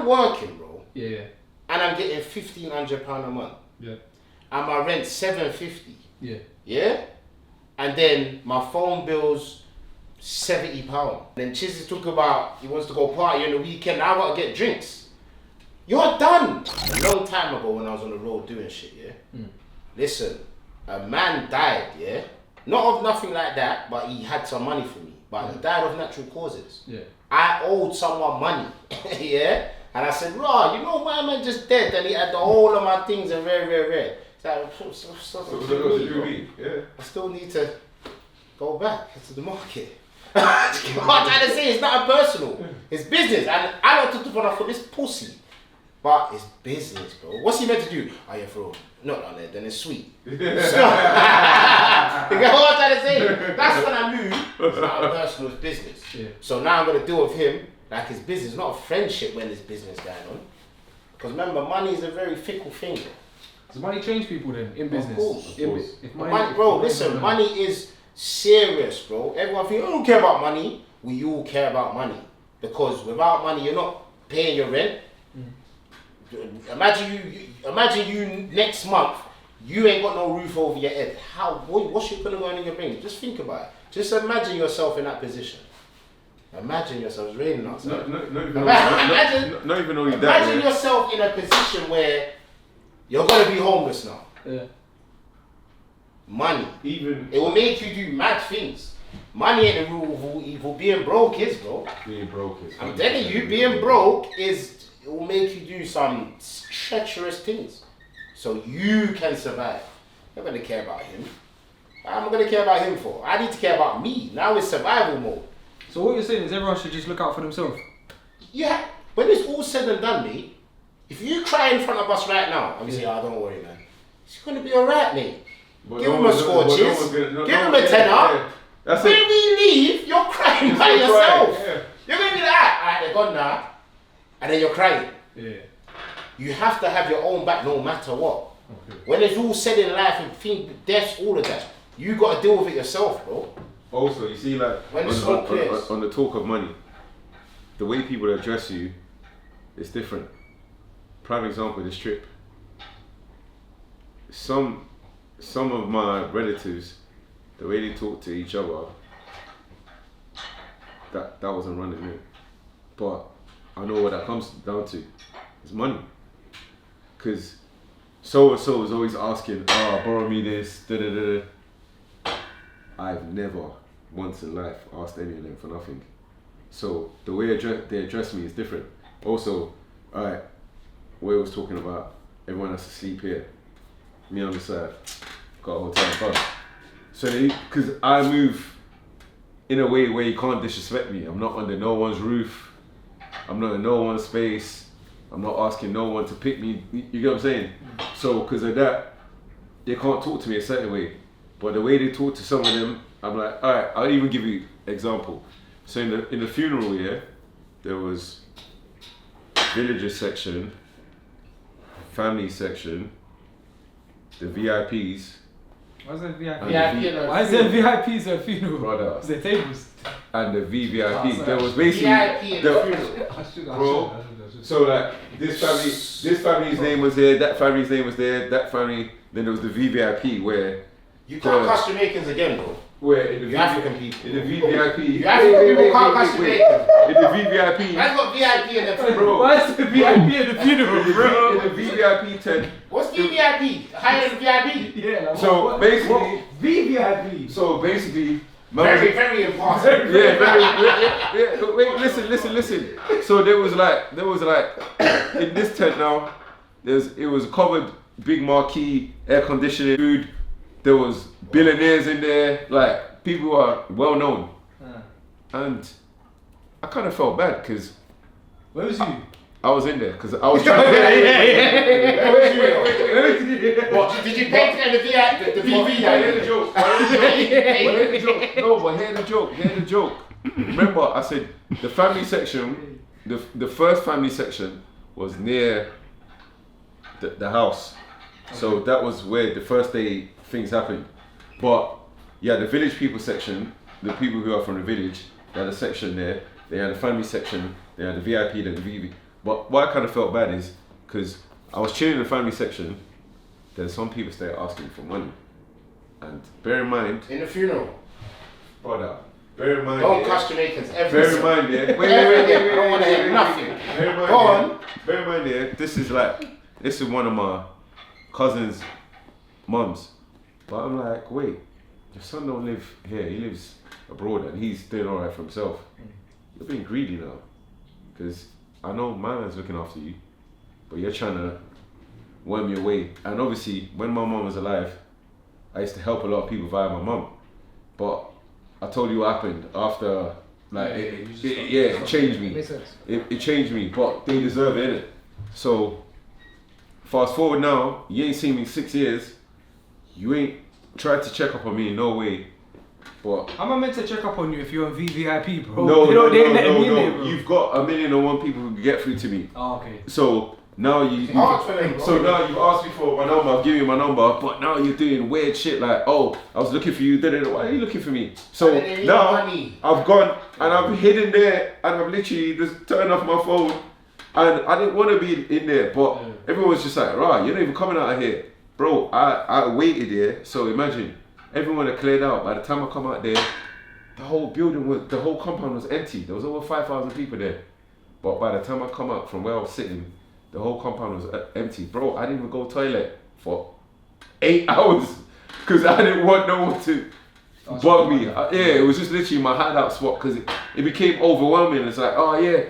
working, bro. Yeah. And I'm getting £1,500 a month. Yeah. And my rent £750. Yeah. Yeah? And then my phone bill's £70. Then Chiz is talking about he wants to go party on the weekend. I gotta get drinks. You're done. A long time ago when I was on the road doing shit, yeah? Listen, a man died, yeah? Not of nothing like that, but he had some money for me. But he died of natural causes. Yeah. I owed someone money, yeah? And I said, "Raw, you know my man just dead and he had the whole of my things and rare. So I still need to go back to the market." What I'm trying to say, it's not personal. It's business. And I don't talk about for this pussy. But it's business, bro. What's he meant to do? Oh yeah, bro. Not on there, then it's sweet. So, you get what I'm trying to say? That's when I knew it's not a personal, it's business. Yeah. So now I'm gonna deal with him like it's business, not a friendship when there's business going on. Because remember, money is a very fickle thing. Does money change people then in business? Of course. If Money is serious, bro. Everyone thinks, I don't care about money. We all care about money. Because without money, you're not paying your rent. Imagine you next month, you ain't got no roof over your head. What's you putting on in your brain? Just think about it. Just imagine yourself in that position. Imagine yourself, it's raining outside. Not even only that. Imagine yourself in a position where you're gonna be homeless now. Yeah. Money. It will make you do mad things. Money ain't the rule of evil. Being broke is, bro. Being broke is. I'm telling you, being broke is. It will make you do some treacherous things, so you can survive. I'm not gonna care about him. I'm gonna care about him for. I need to care about me. Now it's survival mode. So what you're saying is everyone should just look out for themselves. Yeah. When it's all said and done, mate. If you cry in front of us right now, I'm gonna say, "Oh, don't worry, man. It's gonna be alright, mate." Give him a scorches. Give him a tenner. When we leave, you're crying by yourself. Yeah. You're gonna be like, "Alright, they're gone now." And then you're crying. Yeah. You have to have your own back no matter what. Okay. When it's all said in life and think death, all of that, you got to deal with it yourself, bro. Also, you see, like When it's so clear. on the talk of money, the way people address you is different. Prime example, this trip. Some of my relatives, the way they talk to each other, that wasn't running it. But I know what that comes down to. It's money. Because so-and-so is always asking, borrow me this, da-da-da. I've never once in life asked any of them for nothing. So the way they address me is different. Also, alright, Will was talking about everyone has to sleep here. Me on the side, got a hotel bus. So because I move in a way where you can't disrespect me. I'm not under no one's roof. I'm not in no one's space. I'm not asking no one to pick me. You get what I'm saying? So because of that, they can't talk to me a certain way. But the way they talk to some of them, I'm like, all right, I'll even give you an example. So in the funeral, yeah, there was villagers section, family section, the VIPs. Why is there VIP? Why is there VIPs at a funeral? Brother. Is there tables? And the VVIP. Oh, There was basically VIP in the funeral. Bro. So like this family's name was there, that family's name was there, that family. Then there was the VVIP where you can't cast Jamaicans again, bro. Where in the African people. In the VVIP. You African people can't cast Jamaicans. In the VVIP. That's got VIP in the funeral. Bro. Why is the VIP at the funeral, bro? In the VVIP tent. What's VVIP? Higher than VIP? Yeah. Like, So basically, VVIP. So basically. Very, very important. Yeah. Wait, listen. So there was like in this tent now, it was covered, big marquee, air conditioning, food. There was billionaires in there, like people who are well known. And I kind of felt bad because. Where was you? I was in there because I was trying to. Wait. What? Did you pay for the VIP? The VV? Hear the joke. No, but hear the joke. Remember, I said the family section, the first family section was near the house. So that was where the first day things happened. But yeah, the village people section, the people who are from the village, they had a section there. They had a family section. They had the VIP, then the VV. But what I kind of felt bad is because I was chilling in the family section. Then some people started asking for money, and bear in mind, In the funeral. brother. Bear in mind, Don't yeah. cuss Jamaicans every Bear in mind, yeah. Wait, I don't want to hear nothing. Bear in mind, Go on. yeah. Bear in mind, yeah. This is one of my cousin's mums. But I'm like, wait, your son don't live here. He lives abroad, and he's doing all right for himself. You're being greedy now, because I know my man's looking after you, but you're trying to worm your way. And obviously, when my mum was alive, I used to help a lot of people via my mum. But I told you what happened after, like, it changed me. Makes sense. It changed me, but they deserve it, innit? So, fast forward now, you ain't seen me 6 years. You ain't tried to check up on me in no way. But How am I meant to check up on you if you're on VVIP, bro? no, they ain't letting me in there, bro. You've got 1,000,001 people who can get through to me. Oh, okay. So now Ask for them, bro. so now you've asked me for my number, I've given you my number, but now you're doing weird shit like, oh, I was looking for you, why are you looking for me? So And they need now money. I've gone and I've hidden there and I've literally just turned off my phone and I didn't want to be in there, but everyone's just like, right, you're not even coming out of here. Bro, I waited here, so imagine, everyone had cleared out. By the time I come out there, the whole compound was empty. There was over 5,000 people there. But by the time I come out from where I was sitting, the whole compound was empty. Bro, I didn't even go toilet for 8 hours because I didn't want no one to bug me. It was just literally my hideout spot because it became overwhelming. It's like, oh yeah,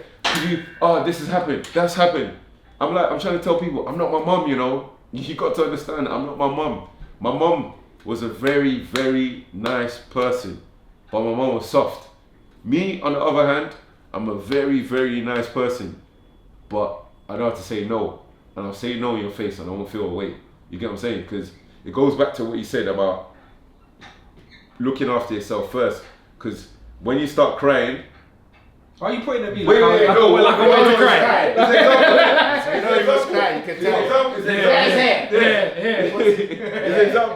this has happened, that's happened. I'm trying to tell people, I'm not my mum, you know. You got to understand, I'm not my mum. My mum was a very, very nice person, but my mum was soft. Me, on the other hand, I'm a very, very nice person, but I don't have to say no. And I'll say no in your face and I won't feel away. You get what I'm saying? Because it goes back to what you said about looking after yourself first. Because when you start crying, Why are you pointing at me? Wait, like no, I'm going to cry? So you know he was crying, you can tell. It's Yeah.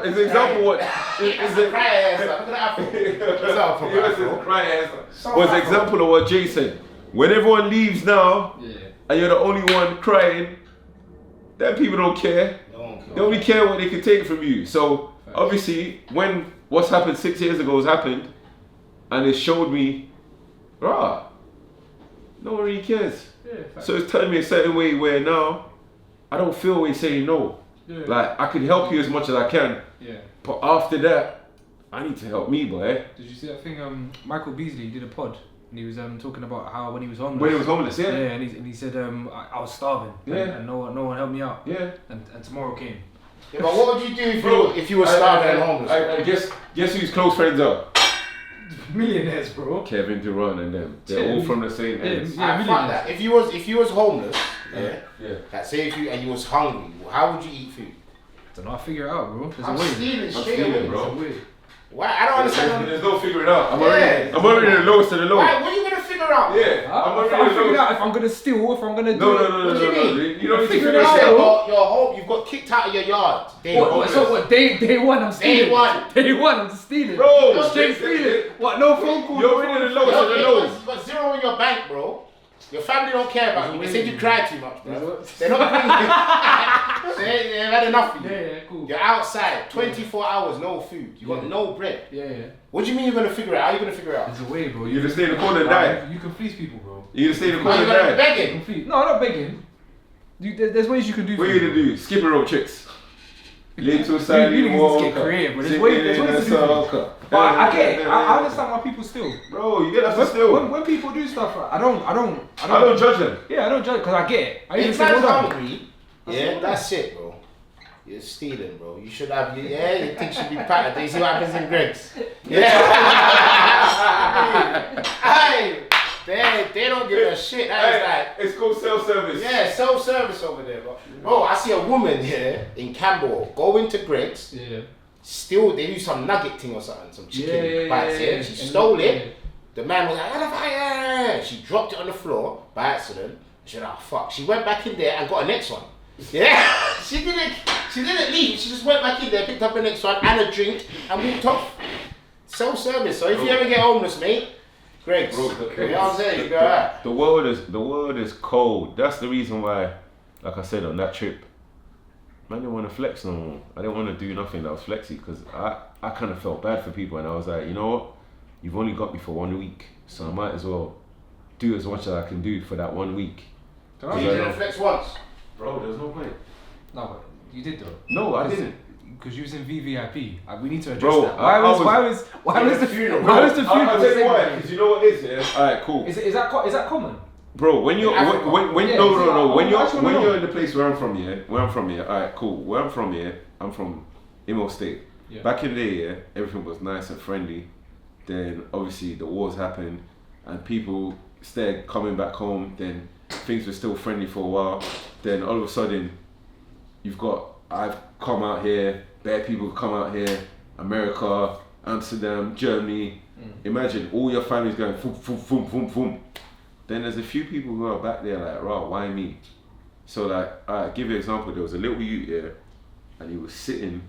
an example what It's a cry answer. Look at that. What's up, bro? was an example of what Jay said. When everyone leaves now and you're the only one crying, then people don't care. They only care what they can take from you. So obviously when what's happened 6 years ago has happened and it showed me, no one really cares. So it's telling me a certain way where now I don't feel way saying no. Like I could help you as much as I can. But after that, I need to help me, boy. Did you see that thing? Michael Beasley did a pod and he was talking about how when he was homeless. When he was homeless, yeah. and he said I was starving. And no one helped me out. Yeah. And tomorrow came. Yeah, but what would you do if you were starving and homeless? I guess whose close friends are? Millionaires, bro. Kevin Durant and them. They're all from the same ends. I fuck that. If you was homeless, like say if you was hungry, how would you eat food? Don't know. I figure it out, bro. There's I'm a way. stealing I'm straight stealing, away. bro. There's a way. Why? I don't understand. There's no figuring it out. I'm Yeah. already the lowest of the low. Why? What are you gonna figure out? Yeah. I'm I already figured the out if I'm gonna steal, if I'm gonna do. No. What do you mean? You don't need to Figure figure it it out, out. bro. You're home. You've got kicked out of your yard. Day one. So what? Day one, I'm stealing. Day one, I'm just stealing. Bro, straight stealing. What? No phone call. You're already the lowest of the lows. You've got zero in your bank, bro. Your family don't care about you. They said you cry too much, bro. There's They're not bringing you. They've had enough of you. Yeah, cool. You're outside, 24 hours, no food. You got no bread. Yeah. What do you mean you're gonna figure it out? How are you gonna figure it out? There's a way, bro. You just stay in the corner and die. You can fleece people, bro. You just stay in the Are corner you and gonna be die. begging? No, I'm not begging. There's ways you can do. What are you gonna do? Skipping rope tricks. Little You Sally niggas just get creative, bro. There's ways to do things. But I get it. I understand why people steal. Bro, you get us to steal. When people do stuff, I don't judge them. Yeah, I don't judge because I get it. I even If say, man's hold on. hungry, that's it, bro. You're stealing, bro. You should have, you think should be patted. You see what happens in Greg's? Yeah. Hey, they don't give a shit. That is like, It's called self-service. yeah, self-service over there, bro. Bro, I see a woman here in Camberwell go into Greg's, Yeah. steal, they do some nugget thing or something, some chicken Yeah, bites yeah, here. yeah. She stole it. The man was like, "Ah, she dropped it on the floor by accident. She said, oh fuck. She went back in there and got a next one. Yeah, she didn't leave. She just went back in there, picked up the next one and a drink and walked off. Self-service. So if you ever get homeless, mate, Greg's. Bro, You know what I'm saying? You go alright. The world is cold. That's the reason why, like I said on that trip, man didn't want to flex no more. I didn't want to do nothing that was flexy because I kind of felt bad for people and I was like, you know what? You've only got me for 1 week, so I might as well do as much as I can do for that 1 week. You didn't flex once. Bro, there's no point. No, but you did though. No, I didn't. Because you was in VVIP. We need to address Bro, that. Why was the funeral? Why was the funeral? I'll tell you why. Because you know what it is, yeah. All right, cool. Is that common? Bro, when you're Africa. when Yeah, no, when actually, you're in the place where I'm from, yeah. All right, cool. Where I'm from, yeah. I'm from Imo State. Yeah. Back in the day, yeah, everything was nice and friendly. Then obviously the wars happened, and people started coming back home. Then things were still friendly for a while. Then all of a sudden, I've come out here. Bad people come out here. America, Amsterdam, Germany. Imagine all your family's going boom, boom, boom, boom, boom. Then there's a few people who are back there like, right, why me? So like, I'll give you an example. There was a little youth here, and he was sitting,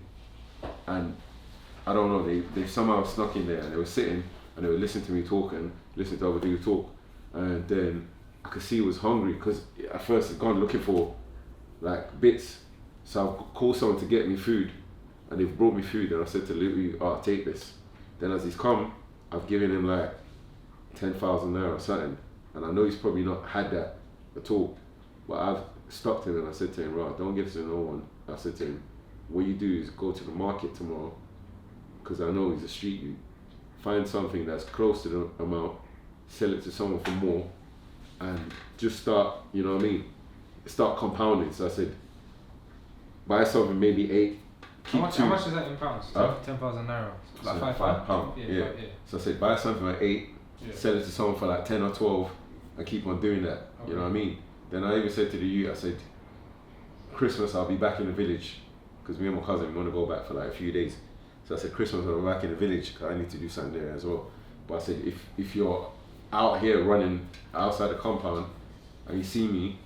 and I don't know, they somehow snuck in there, and they were sitting, and they were listening to me talk, and listening to other people talk, and then I could see he was hungry, because at first he'd gone looking for like bits, so I called someone to get me food, and they've brought me food, and I said to the little youth, take this. Then as he's come, I've given him like 10,000 naira or something. And I know he's probably not had that at all. But I've stopped him and I said to him, right, don't give this to no one. I said to him, what you do is go to the market tomorrow, because I know he's a street youth. Find something that's close to the amount, sell it to someone for more, and just start, you know what I mean? Start compounding. So I said, buy something maybe 8, keep How much is that in pounds? 10,000 naira. Like so £5. Yeah. So I said, buy something at 8, sell it to someone for like 10 or 12, and keep on doing that. Okay. You know what I mean? Then I even said to the youth, I said, Christmas I'll be back in the village, because me and my cousin we want to go back for like a few days. So I said, Christmas I'll be back in the village, because I need to do something there as well. But I said, if you're out here running outside the compound and you see me,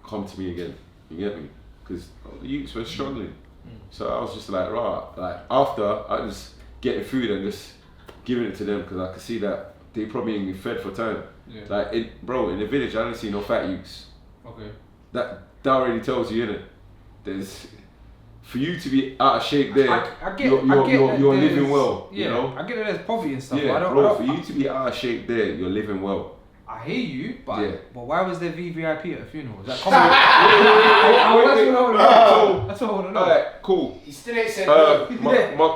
come to me again. You get me? Because the youths were struggling. So I was just like, right, like after I just getting food and just giving it to them, because I could see that they probably ain't been fed for time. Yeah. Like, in the village, I don't see no fat youths. Okay. That already tells you, innit? There's, for you to be out of shape there, you're living well. Yeah, you know? I get that there's poverty and stuff. Yeah, but bro, for you to be out of shape there, you're living well. I hear you, but Yeah. but why was there VVIP at a funeral? Is that common? That's what I want to know. Alright, cool. He still ain't said no.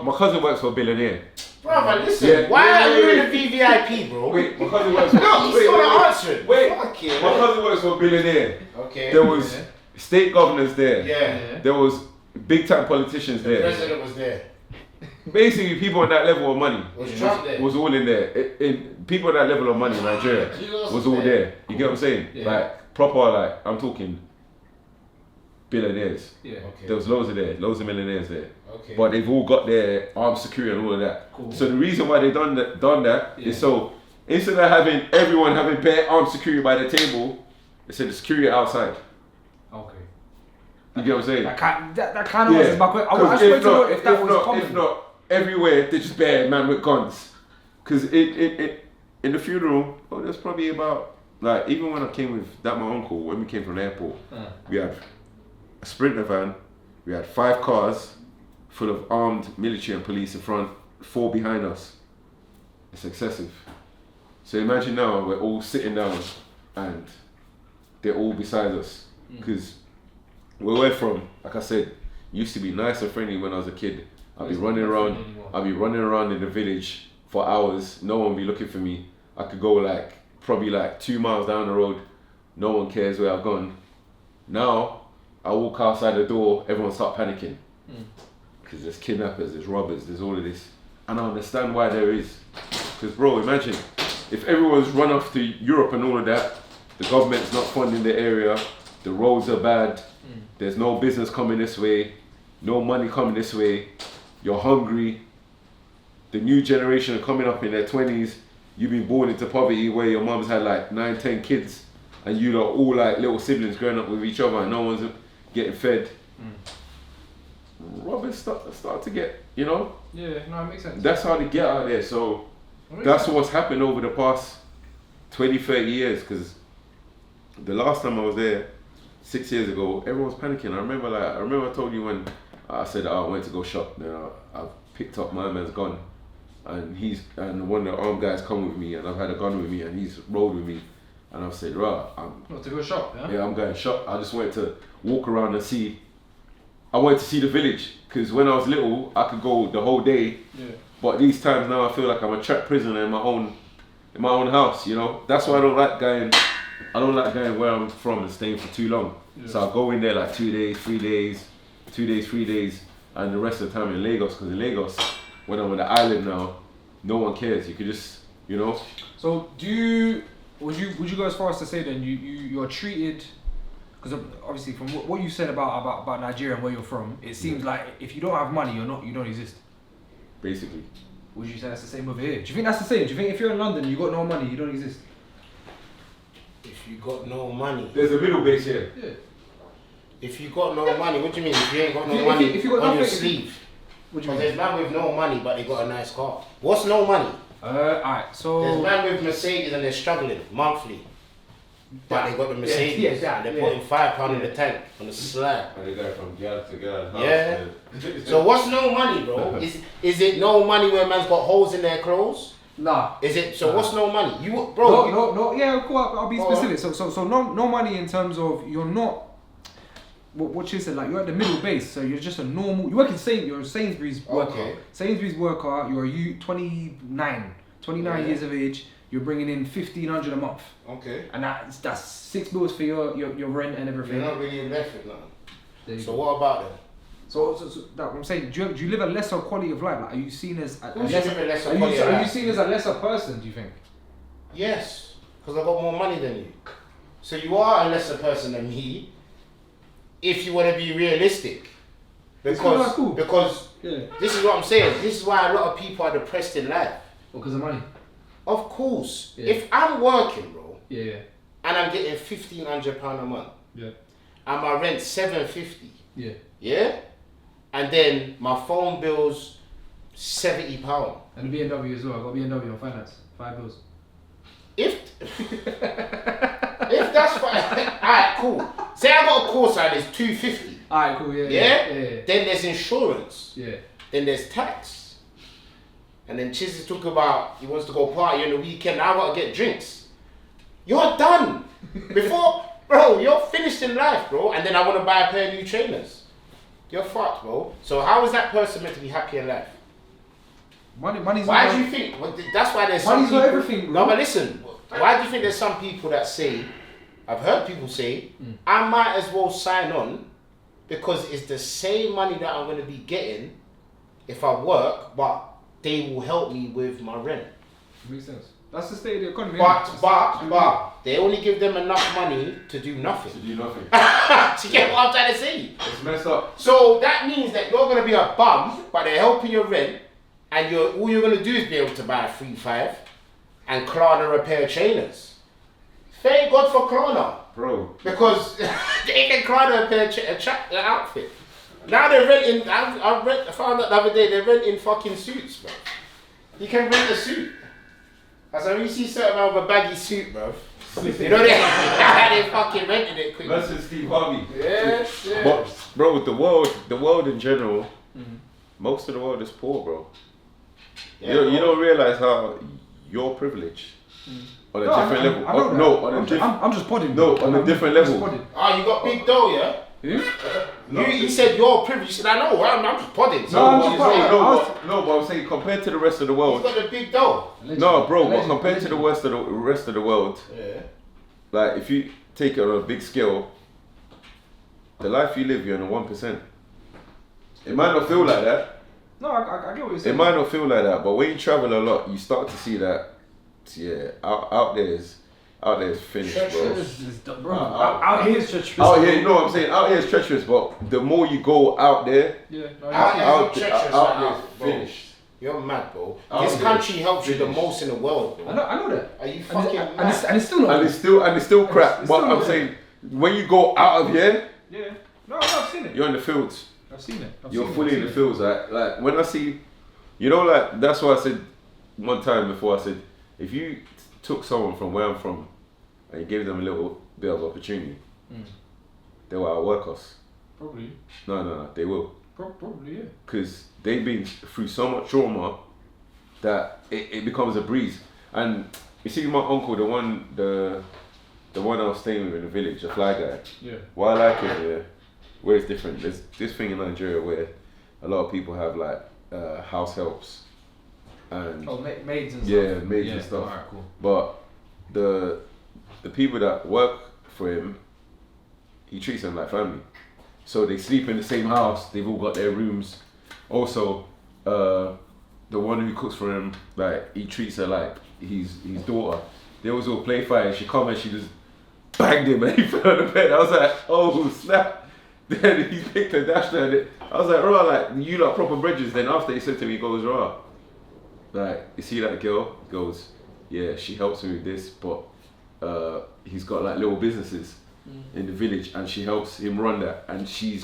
My cousin works for a billionaire. Brother, listen, Yeah, why wait, are you wait, in the VVIP, bro? Wait, my cousin works for No, he's still not answering. Wait, Fuck it. my cousin works for a billionaire. Okay. There was state governors there. Yeah. There was big time politicians The there. president was there. Basically, people on that level of money Was Trump there? was all in there. People on that level of money in Nigeria was all there. You get what I'm saying? Yeah. Like proper, like I'm talking billionaires. Yeah. Okay. There was loads of millionaires there. Okay. But they've all got their armed security and all of that. Cool. So the reason why they done that Yeah. is so instead of having everyone having bare armed security by the table, they said the security outside. Okay. You get what I'm saying? That kind of answers my question. I just wanted to know if that was common. If not, everywhere they just bare man with guns. Because in the funeral, there's probably about, like, even when I came with my uncle, when we came from the airport, we had a Sprinter van, we had 5 cars full of armed military and police in front, 4 behind us. It's excessive. So imagine now we're all sitting down and they're all beside us. Because where we're from, like I said, used to be nice and friendly when I was a kid. I'd be running around in the village for hours. No one be looking for me. I could go probably 2 miles down the road. No one cares where I've gone. Now, I walk outside the door, everyone start panicking. Because there's kidnappers, there's robbers, there's all of this. And I understand why there is. Because bro, imagine, if everyone's run off to Europe and all of that, the government's not funding the area, the roads are bad, there's no business coming this way, no money coming this way, you're hungry, the new generation are coming up in their 20s, you've been born into poverty where your mum's had 9, 10 kids, and you lot all little siblings growing up with each other and no one's getting fed. Robbers start to get, Yeah, no, it makes sense. that's how they get out there. So that's what's happened over the past 20, 30 years, because the last time I was there, 6 years ago, everyone was panicking. I remember I told you when I said I went to go shop, then I picked up my man's gun, and one of the armed guys come with me, and I've had a gun with me, and he's rolled with me, and I've said, right, Not to go shop, yeah? yeah, I'm going shop. I just wanted to walk around and see. I wanted to see the village, because when I was little, I could go the whole day. Yeah. But these times now, I feel like I'm a trapped prisoner in my own house. You know, that's why I don't like going. I don't like going where I'm from and staying for too long. Yeah. So I go in there like 2 days, 3 days, 2 days, 3 days, and the rest of the time in Lagos. Because in Lagos, when I'm on the island now, no one cares. You can just, you know. So would you go as far as to say then you're treated, because obviously from what you said about Nigeria and where you're from, it seems like if you don't have money, you don't exist. Basically. Would you say that's the same over here? Do you think that's the same? Do you think if you're in London, you got no money, you don't exist? If you got no money. There's a middle base here. Yeah. If you got no money, what do you mean? If you ain't got no If you- money if you got on your nothing- sleeve? What do you Because mean? there's man with no money, but they got a nice car. What's no money? Alright, so There's man with Mercedes and they're struggling monthly. But they got the Mercedes. yeah, they're yeah. putting £5 in the tank on the slab. And they go from gal to gal. Yeah. So what's no money, bro? Is it no money where man's got holes in their clothes? nah. Is it? So what's no money? You, bro. No. Yeah, cool. I'll be Go on. specific. So no money in terms of you're not. What you said, like you're at the middle base, so you're just a normal. You work in you're a Sainsbury's worker. Okay. Sainsbury's worker. You're 29 Yeah. years of age. You're bringing in 1,500 a month, Okay. and that's 6 bills for your rent and everything. You're not really left with nothing. There you So go. what about them? So that I'm saying, do you live a lesser quality of life? Like, are you seen as a Who's lesser? living lesser Are quality of you life? seen as a lesser person? Do you think? Yes, because I got more money than you. So you are a lesser person than me. If you want to be realistic, because cool. because Yeah. this is what I'm saying. This is why a lot of people are depressed in life. Because of money. Of course, Yeah. if I'm working, bro, Yeah. and I'm getting £1,500 a month, Yeah. and my rent £750, Yeah. yeah, and then my phone bill's £70. And the BMW as well. I got BMW on finance. 5 bills. If that's fine, alright, cool. Say I got a course out, it's £250. Alright, cool. Yeah. Yeah? Yeah. Then there's insurance. Yeah. Then there's tax. And then Chiz is talking about he wants to go party on the weekend. I gotta get drinks. You're done. Before, bro, you're finished in life, bro. And then I want to buy a pair of new trainers. You're fucked, bro. So how is that person meant to be happy in life? Money's Why not. do you think? Well, that's why there's some Money's people. not everything, bro. No, but listen. Why do you think there's some people that say? I've heard people say, I might as well sign on because it's the same money that I'm going to be getting if I work, but they will help me with my rent. Makes sense. That's the state of the economy. But they only give them enough money to do nothing. To do nothing. Do you get what I'm trying to say? It's messed up. So that means that you're gonna be a bum, but they're helping your rent, and all you're gonna do is be able to buy a 3-5 and Klarna a pair of trainers. Thank God for Klarna. Bro. Because they can Klarna a pair of an outfit. Now they're renting, I found out the other day, they're renting fucking suits, bro. You can rent a suit. That's why when you see certain man with a baggy suit, bro. You know they fucking rented it quick. That's Steve Harvey. Yes, yeah. But, bro, the world in general, most of the world is poor, bro. Yeah, You don't realize how your privilege on a different level. I know that. No, on a different. I'm just podding. No, on a different level. Oh, you got big dough, yeah? Who? You said you're privileged. You said, I know, I'm just podding. No, I'm but just I'm saying- podding. but I'm saying compared to the rest of the He's world. got the big dough. No, bro, but Allegedly. compared to the rest of the world, Yeah. like if you take it on a big scale, the life you live, you're on a 1%. It might not feel like that. No, I get what you're saying. It might not feel like that, but when you travel a lot, you start to see that. Yeah, out there is finished, bro. Bro, out here is treacherous. Out here, no, I'm saying out here is treacherous, but the more you go out there, Yeah. No, Out yeah. here is treacherous out right there now, is bro. finished. You're mad, bro. Out This here. country helps you the Finished. most in the world, bro. I know that. Are you And fucking it's, mad? and it's still not. And it's still crap. It's But still I'm not. saying when you go out of here, Yeah. No, I've seen it. you're in the fields. I've seen it. You're fully in the fields. Like when I see, you know, like that's why I said one time before. I said if you took someone from where I'm from and you gave them a little bit of opportunity, they will outwork us. Probably. No, they will. Probably, yeah. Because they've been through so much trauma that it becomes a breeze. And you see my uncle, the one I was staying with in the village, the fly guy. Yeah. What I like it, yeah, where it's different. There's this thing in Nigeria where a lot of people have like house helps and maids and stuff. yeah, maids and stuff. Alright, cool. But the people that work for him, he treats them like family. So they sleep in the same house. They've all got their rooms. Also, the one who cooks for him, like he treats her like his daughter. They always all play fight. She come and she just banged him and he fell on the bed. I was like, oh snap. Then he picked her, dashed her. And I was like, raw, like you like proper bridges. Then after he said to me, he goes, raw, like you see that girl? He goes, yeah, she helps me with this, but he's got like little businesses in the village and she helps him run that, and he is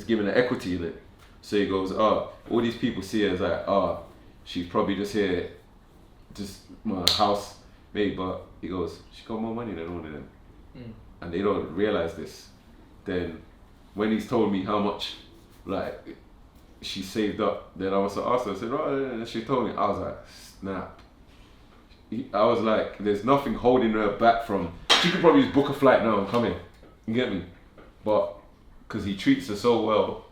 giving her equity in it. So he goes, all these people see her as like, she's probably just here, just my house mate, but he goes, she got more money than all of them. And they don't realize this. Then when he's told me how much like she saved up, then I was asked her, I said, and she told me, I was like, snap. I was like, there's nothing holding her back from, she could probably just book a flight now and come in, you get me? But, because he treats her so well,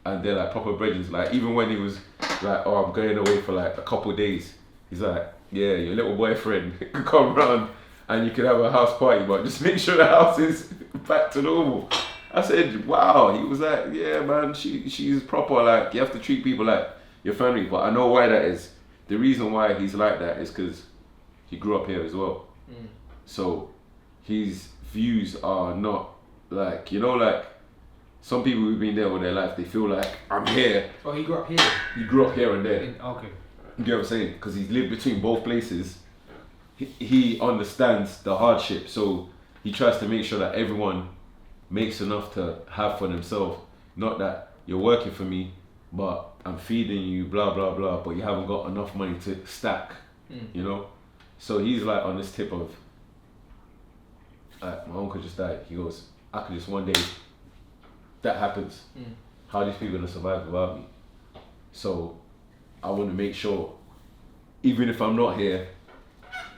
and they're like proper bridges, like even when he was like, I'm going away for like a couple of days, he's like, yeah, your little boyfriend could come round and you could have a house party, but just make sure the house is back to normal. I said, wow. He was like, yeah man, she's proper, like you have to treat people like your family. But I know why that is. The reason why he's like that is because he grew up here as well. So his views are not like, like some people who've been there all their life, they feel like, I'm here. Oh, he grew up here? He grew up here and there. Okay. You get what I'm saying? Because he's lived between both places. He understands the hardship, so he tries to make sure that everyone makes enough to have for themselves. Not that you're working for me, but I'm feeding you, blah, blah, blah, but you haven't got enough money to stack, So he's like on this tip of, my uncle just died. He goes, I could just one day, that happens. How are these people gonna survive without me? So I want to make sure, even if I'm not here,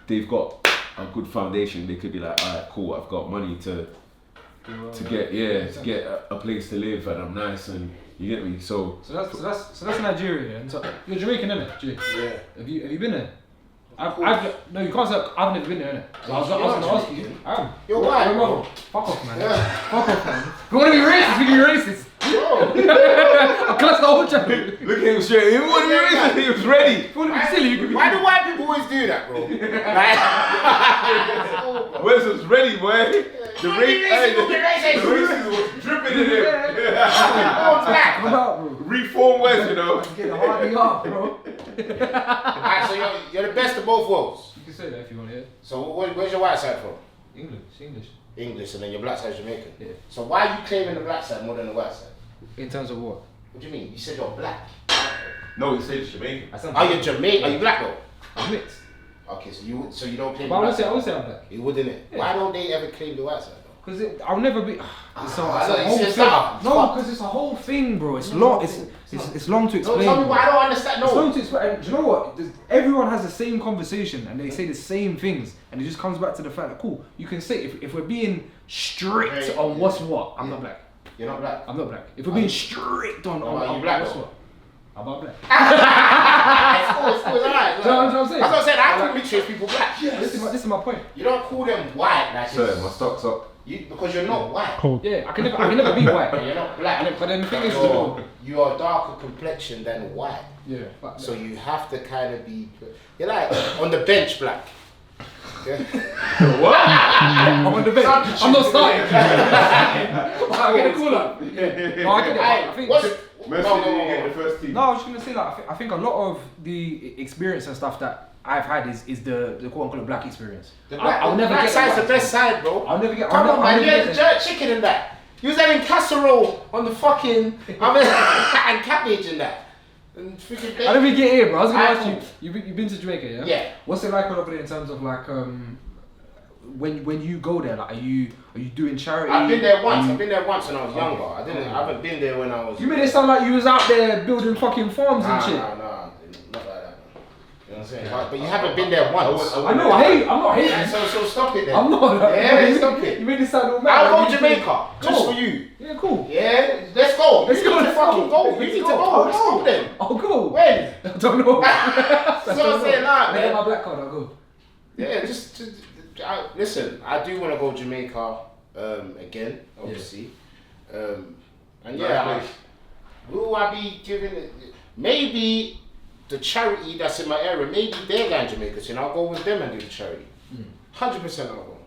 they've got a good foundation. They could be like, alright, cool, I've got money to get a place to live, and I'm nice, and you get me. So that's Nigeria. And so you're Jamaican, innit? Jay? Yeah. Have you been there? No, you can't say I've never been there, innit? So I was gonna ask you. You're white, bro. Fuck off, man. Yeah. Fuck off, man. If you want to be racist, we can be racist. I'll class the whole channel. look at him straight. He wanted to be racist. He was ready. If you want to be silly, you can be. Why do white people always do that, bro? Like, Wes was ready, boy. The racism racist. was dripping in him. Come out, bro. Reform Wes, Get the hardy up, bro. Alright, so you're the best of both worlds. You can say that if you want, yeah. So where's your white side from? English, it's English. English, and then your black side is Jamaican. Yeah. So why are you claiming the black side more than the white side? In terms of what? What do you mean? You said you're black. No, he said it's Jamaican. Are you Jamaican? Are you black though? I'm mixed. Okay, so you don't claim. But the I black would say side. I'm black. You wouldn't it? Yeah. Why don't they ever claim the white side though? Because I'll never be. I know, you said thing. that. No, because it's a whole thing, bro. It's long. It's long to No, explain. tell me why I don't understand. It's long No. to explain. And do you know what? Everyone has the same conversation and they say the same things, and it just comes back to the fact that cool. You can say if we're being strict Hey, on what's what. I'm not black. You're not black. I'm not black. If we're being strict on are you black what's though? what. I'm not black. It's alright. You know what I'm saying? That's what I said. I call mixed people black. This is my point. You don't call them white like Sorry, it's- my stock's up. because you're not white. Yeah, I can never be white. You're not black. But then the thing is, you are darker complexion than white. yeah. So you have to kind of be. You're like on the bench black. Yeah. I'm on the bench. I'm not starting. I get a call up. No, I get it. I think. Messi No, didn't get the first team. No, I was just gonna say like I think a lot of the experience and stuff that I've had is the quote unquote black experience. The black, I'll never black get side's the the best side, bro. I'll never get. Come on, man. I'll You never had get the jerk chicken and that. You was having casserole on the fucking and cabbage and that. and freaking I don't even get here, bro. I was gonna Alright, ask you. You've been to Jamaica, yeah? Yeah. What's it like over there in terms of like when you go there? Like, are you doing charity? I've been there once. I've been there once when I was younger. I haven't been there when I was. You made it sound like you was out there building fucking farms and shit. Nah, not like that. You know what I'm saying? But you haven't been there once. I know. I'm not hating. Yeah, so stop it then. I'm not. Yeah, stop it. You made it sound all mad. I'll go Jamaica just for you. Yeah, cool. Yeah, let's go. Let's you go. need to fucking go. You Let's need to go. go. Let's go then. I'll go. When? I don't know. That's what I'm saying, nah, I get man. my black card. I'll go. Yeah, listen. I do want to go Jamaica again, obviously. And yeah, will I be giving it? Maybe the charity that's in my area. Maybe they're going Jamaica, so I'll go with them and do the charity. 100% I'll go.